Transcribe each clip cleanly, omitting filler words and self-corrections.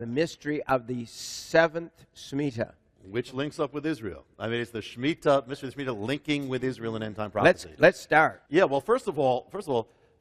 the mystery of the 7th Shemitah. Which links up with Israel. I mean, it's the Shemitah, mystery of the Shemitah linking with Israel in end-time prophecy. Let's start. Yeah, well, first of all,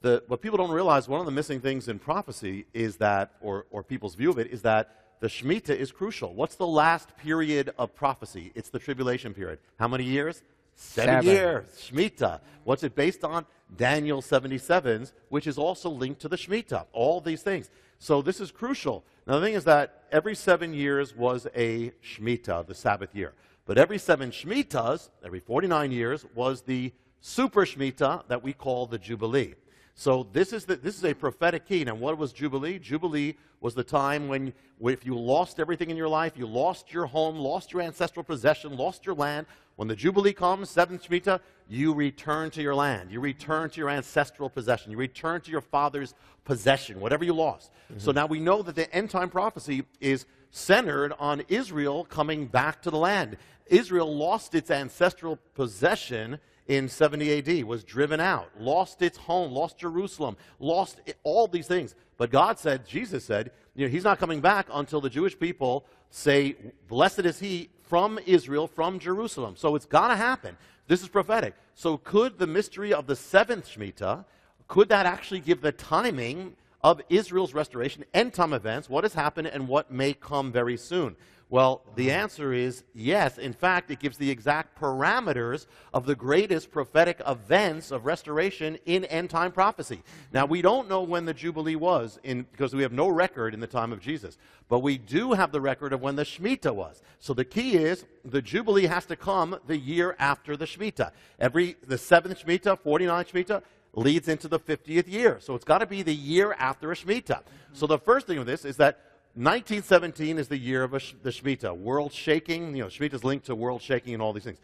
what people don't realize, one of the missing things in prophecy is that, or people's view of it, is that the Shemitah is crucial. What's the last period of prophecy? It's the tribulation period. How many years? 7 years. Shemitah. What's it based on? Daniel 77s, which is also linked to the Shemitah. All these things. So this is crucial. Now the thing is that every 7 years was a Shemitah, the Sabbath year. But every 7 Shemitahs, every 49 years, was the super Shemitah that we call the Jubilee. So this is a prophetic key. And what was Jubilee? Jubilee was the time when if you lost everything in your life, you lost your home, lost your ancestral possession, lost your land. When the Jubilee comes, 7th Shemitah, you return to your land. You return to your ancestral possession. You return to your father's possession, whatever you lost. Mm-hmm. So now we know that the end-time prophecy is centered on Israel coming back to the land. Israel lost its ancestral possession in 70 AD, was driven out, lost its home, lost Jerusalem, lost all these things. But God said, Jesus said, he's not coming back until the Jewish people say, blessed is he from Israel, from Jerusalem. So it's got to happen. This is prophetic. So could the mystery of the 7th Shemitah, could that actually give the timing of Israel's restoration, end-time events, what has happened and what may come very soon? Well, the answer is yes. In fact, it gives the exact parameters of the greatest prophetic events of restoration in end-time prophecy. Now, we don't know when the Jubilee was, because we have no record in the time of Jesus. But we do have the record of when the Shemitah was. So the key is the Jubilee has to come the year after the Shemitah. The 7th Shemitah, 49th Shemitah, leads into the 50th year. So it's got to be the year after a Shemitah. So the first thing of this is that 1917 is the year of the Shemitah. World shaking, Shemitah is linked to world shaking and all these things.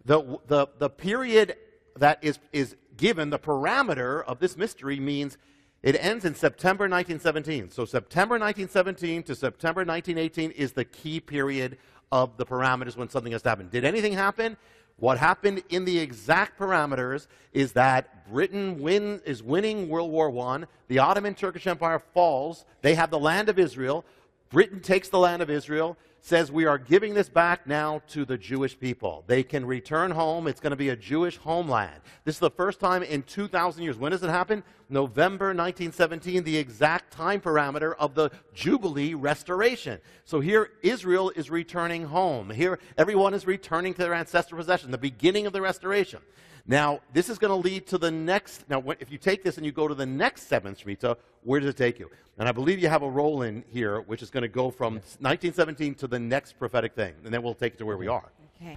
The period that is given, the parameter of this mystery means it ends in September 1917. So September 1917 to September 1918 is the key period of the parameters when something has to happen. Did anything happen? What happened in the exact parameters is that Britain is winning World War I. The Ottoman Turkish Empire falls. They have the land of Israel. Britain takes the land of Israel, says we are giving this back now to the Jewish people. They can return home. It's going to be a Jewish homeland. This is the first time in 2,000 years. When does it happen? November 1917, the exact time parameter of the Jubilee restoration. So here Israel is returning home. Here everyone is returning to their ancestral possession, the beginning of the restoration. Now, this is going to lead to the next. Now, if you take this and you go to the next 7th Shemitah, where does it take you? And I believe you have a roll in here, which is going to go from 1917 to the next prophetic thing. And then we'll take it to where we are. Okay.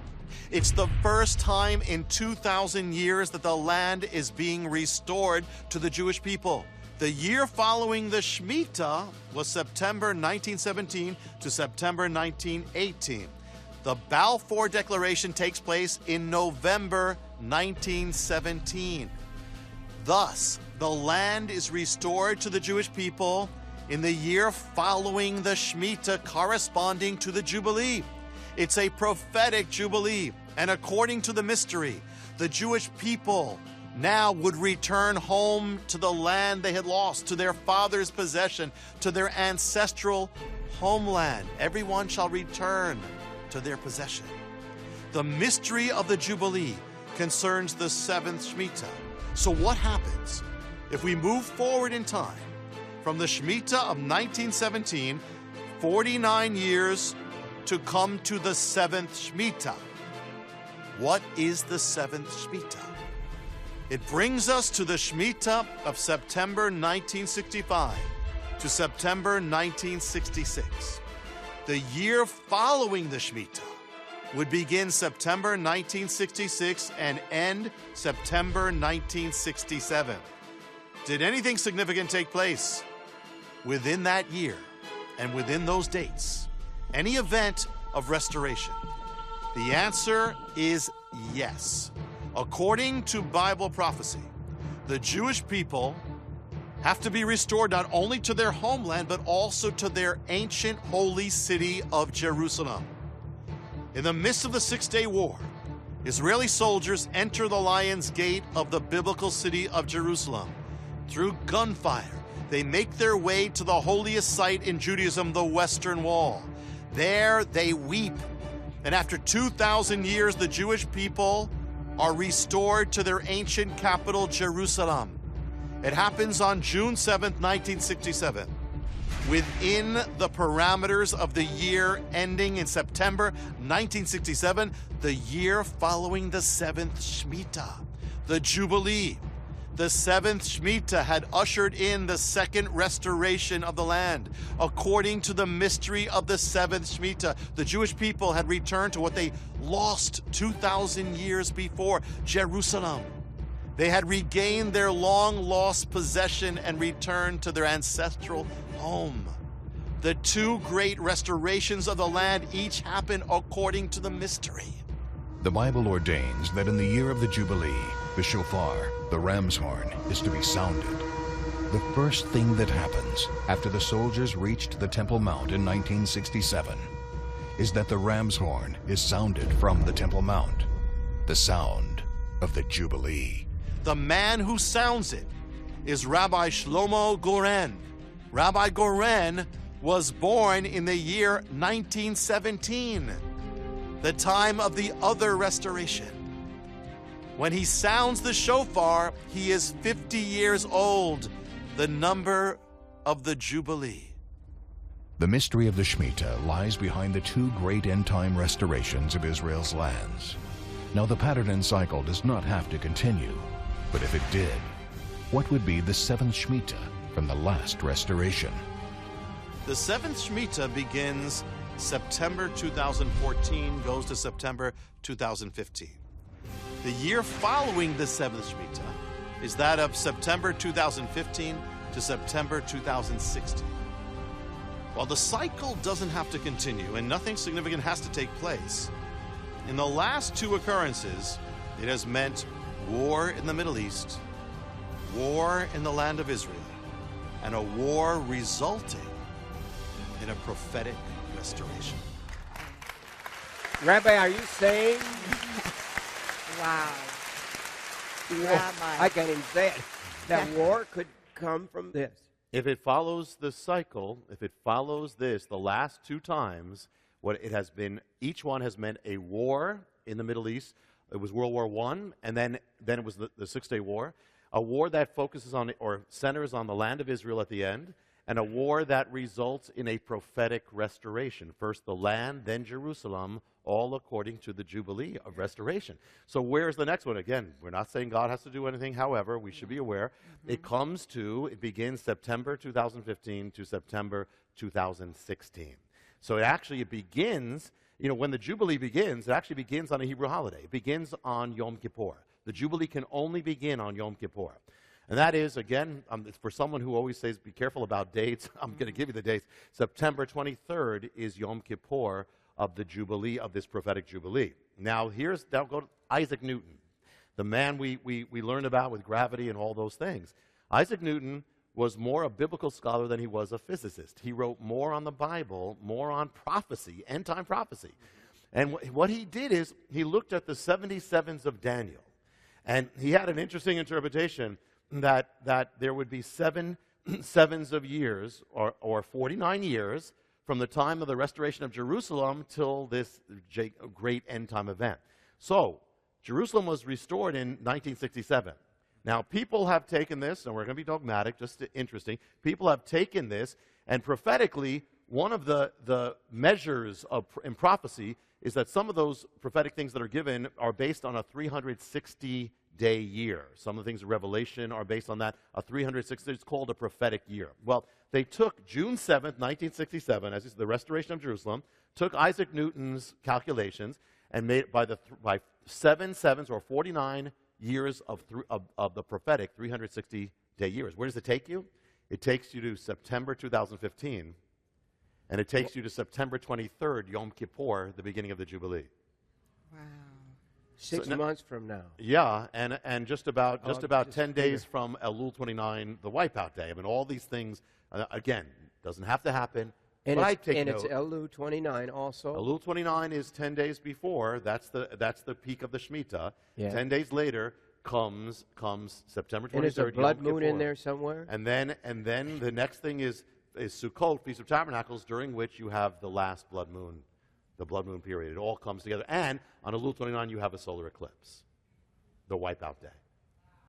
It's the first time in 2,000 years that the land is being restored to the Jewish people. The year following the Shemitah was September 1917 to September 1918. The Balfour Declaration takes place in November 1917. Thus, the land is restored to the Jewish people in the year following the Shemitah, corresponding to the Jubilee. It's a prophetic Jubilee, and according to the mystery, the Jewish people now would return home to the land they had lost, to their father's possession, to their ancestral homeland. Everyone shall return to their possession. The mystery of the Jubilee concerns the 7th Shemitah. So what happens if we move forward in time from the Shemitah of 1917, 49 years to come to the 7th Shemitah? What is the 7th Shemitah? It brings us to the Shemitah of September 1965 to September 1966. The year following the Shemitah would begin September 1966 and end September 1967. Did anything significant take place within that year and within those dates? Any event of restoration? The answer is yes. According to Bible prophecy, the Jewish people have to be restored not only to their homeland, but also to their ancient holy city of Jerusalem. In the midst of the Six-Day War, Israeli soldiers enter the Lion's Gate of the biblical city of Jerusalem. Through gunfire they make their way to the holiest site in Judaism, the Western Wall. There they weep. And after 2,000 years, the Jewish people are restored to their ancient capital, Jerusalem. It happens on June 7th, 1967. Within the parameters of the year ending in September 1967, the year following the 7th Shemitah, the Jubilee. The 7th Shemitah had ushered in the second restoration of the land. According to the mystery of the 7th Shemitah, the Jewish people had returned to what they lost 2,000 years before, Jerusalem. They had regained their long-lost possession and returned to their ancestral home. The two great restorations of the land each happened according to the mystery. The Bible ordains that in the year of the Jubilee, the shofar, the ram's horn, is to be sounded. The first thing that happens after the soldiers reached the Temple Mount in 1967 is that the ram's horn is sounded from the Temple Mount, the sound of the Jubilee. The man who sounds it is Rabbi Shlomo Goren. Rabbi Goren was born in the year 1917, the time of the other restoration. When he sounds the shofar, he is 50 years old, the number of the Jubilee. The mystery of the Shemitah lies behind the two great end-time restorations of Israel's lands. Now, the pattern and cycle does not have to continue, but if it did, what would be the 7th Shemitah from the last restoration? The 7th Shemitah begins September 2014, goes to September 2015. The year following the 7th Shemitah is that of September 2015 to September 2016. While the cycle doesn't have to continue and nothing significant has to take place, in the last two occurrences, it has meant war in the Middle East, war in the land of Israel, and a war resulting in a prophetic restoration. Rabbi, are you saying? Wow. I can't even say it. That war could come from this. If it follows the cycle, if it follows this, the last two times, what it has been, each one has meant a war in the Middle East. It was World War I, and then it was the Six-Day War, a war that focuses on or centers on the land of Israel at the end, and a war that results in a prophetic restoration. First the land, then Jerusalem, all according to the Jubilee of restoration. So where's the next one? Again, we're not saying God has to do anything. However, we should be aware, it begins September 2015 to September 2016. So it begins, when the Jubilee begins, it actually begins on a Hebrew holiday. It begins on Yom Kippur. The Jubilee can only begin on Yom Kippur. And that is, again, for someone who always says, be careful about dates, I'm going to give you the dates. September 23rd is Yom Kippur of the Jubilee, of this prophetic Jubilee. Now go to Isaac Newton, the man we learned about with gravity and all those things. Isaac Newton was more a biblical scholar than he was a physicist. He wrote more on the Bible, more on prophecy, end-time prophecy. And what he did is he looked at the 77s of Daniel. And he had an interesting interpretation that there would be 7 sevens of years, or 49 years, from the time of the restoration of Jerusalem till this great end-time event. So, Jerusalem was restored in 1967. Now, people have taken this, and we're going to be dogmatic, just interesting. People have taken this, and prophetically, one of the measures in prophecy is that some of those prophetic things that are given are based on a 360-day year. Some of the things in Revelation are based on that, a 360, it's called a prophetic year. Well, they took June 7th, 1967, as the restoration of Jerusalem, took Isaac Newton's calculations, and made it by 7 sevens, or 49 years of the prophetic 360-day years. Where does it take you? It takes you to September 2015, and it takes you to September 23rd, Yom Kippur, the beginning of the Jubilee. Wow. 6 months from now. Yeah, and just about 10 days from Elul 29, the Wipeout Day. I mean, all these things, again, doesn't have to happen. And but it's Elul 29 also. Elul 29 is 10 days before. That's the peak of the Shemitah. Yeah. 10 days later, comes September 23rd. And is a blood Yom moon in Kippur. there somewhere? And then the next thing is Sukkot, Feast of Tabernacles, during which you have the last blood moon, the blood moon period. It all comes together. And on Elul 29, you have a solar eclipse, the wipeout day.